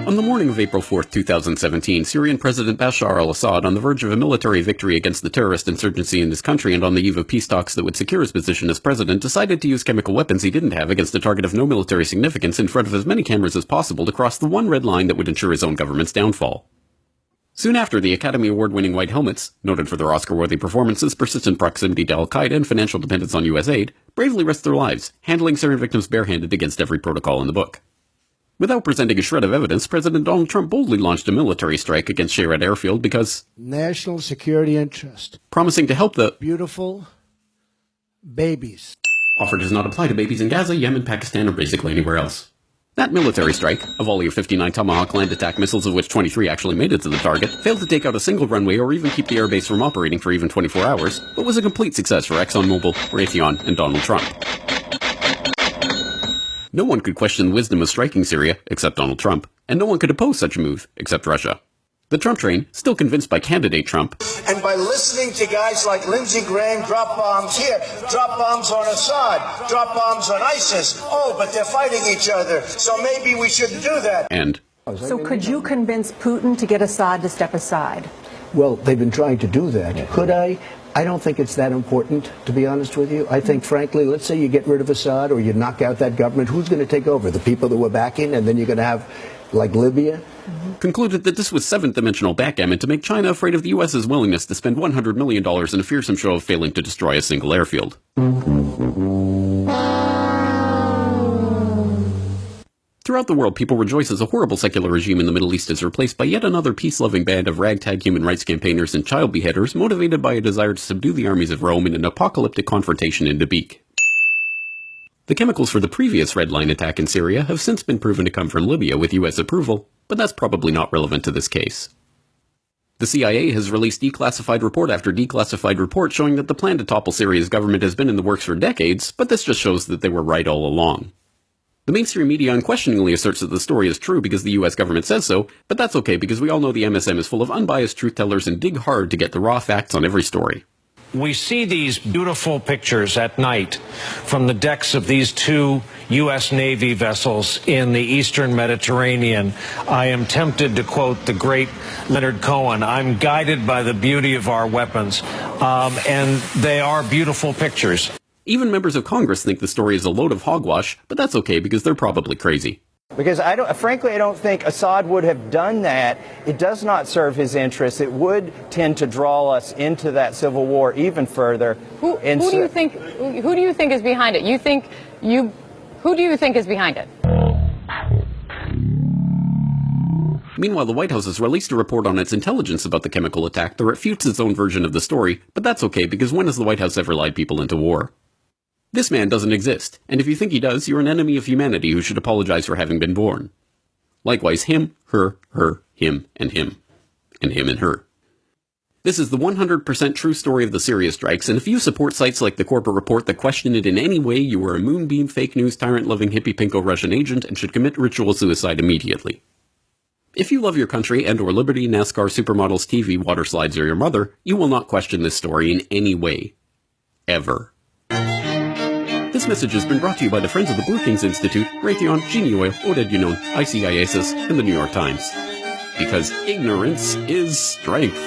On the morning of April 4, 2017, Syrian President Bashar al-Assad, on the verge of a military victory against the terrorist insurgency in his country and on the eve of peace talks that would secure his position as president, decided to use chemical weapons he didn't have against a target of no military significance in front of as many cameras as possible to cross the one red line that would ensure his own government's downfall. Soon after, the Academy Award-winning White Helmets, noted for their Oscar-worthy performances, persistent proximity to al-Qaeda, and financial dependence on U.S. aid, bravely risked their lives, handling Syrian victims barehanded against every protocol in the book. Without presenting a shred of evidence, President Donald Trump boldly launched a military strike against Shayrat Airfield because national security interest, promising to help the beautiful babies. Offer does not apply to babies in Gaza, Yemen, Pakistan, or basically anywhere else. That military strike, a volley of 59 Tomahawk land attack missiles of which 23 actually made it to the target, failed to take out a single runway or even keep the airbase from operating for even 24 hours, but was a complete success for ExxonMobil, Raytheon, and Donald Trump. No one could question the wisdom of striking Syria, except Donald Trump, and no one could oppose such a move, except Russia. The Trump train, still convinced by candidate Trump, and by listening to guys like Lindsey Graham drop bombs here, drop bombs on Assad, drop bombs on ISIS, oh, but they're fighting each other, so maybe we shouldn't do that. And so could you convince Putin to get Assad to step aside? Well, they've been trying to do that. Could I? I don't think it's that important, to be honest with you. I think, frankly, let's say you get rid of Assad or you knock out that government, who's going to take over? The people that were backing, and then you're going to have, like, Libya? Concluded that this was seventh-dimensional backgammon to make China afraid of the U.S.'s willingness to spend $100 million in a fearsome show of failing to destroy a single airfield. Throughout the world, people rejoice as a horrible secular regime in the Middle East is replaced by yet another peace-loving band of ragtag human rights campaigners and child beheaders motivated by a desire to subdue the armies of Rome in an apocalyptic confrontation in Dabiq. The chemicals for the previous Red Line attack in Syria have since been proven to come from Libya with U.S. approval, but that's probably not relevant to this case. The CIA has released declassified report after declassified report showing that the plan to topple Syria's government has been in the works for decades, but this just shows that they were right all along. The mainstream media unquestioningly asserts that the story is true because the US government says so, but that's okay because we all know the MSM is full of unbiased truth-tellers and dig hard to get the raw facts on every story. We see these beautiful pictures at night from the decks of these two U.S. Navy vessels in the eastern Mediterranean. I am tempted to quote the great Leonard Cohen, I'm guided by the beauty of our weapons, and they are beautiful pictures. Even members of Congress think the story is a load of hogwash, but that's okay because they're probably crazy. Because frankly, I don't think Assad would have done that. It does not serve his interests. It would tend to draw us into that civil war even further. Who do you think is behind it? Who do you think is behind it? Meanwhile, the White House has released a report on its intelligence about the chemical attack that refutes its own version of the story, but that's okay because when has the White House ever lied people into war? This man doesn't exist, and if you think he does, you're an enemy of humanity who should apologize for having been born. Likewise, him, her, him, and him and her. This is the 100% true story of the Syria strikes, and if you support sites like the Corporate Report that question it in any way, you are a moonbeam, fake news, tyrant-loving, hippie-pinko Russian agent and should commit ritual suicide immediately. If you love your country and or liberty, NASCAR, supermodels, TV, water slides, or your mother, you will not question this story in any way. Ever. This message has been brought to you by the Friends of the Brookings Institute, Raytheon, Genie Oil, Oded Yunon, ICIASIS, and the New York Times. Because ignorance is strength.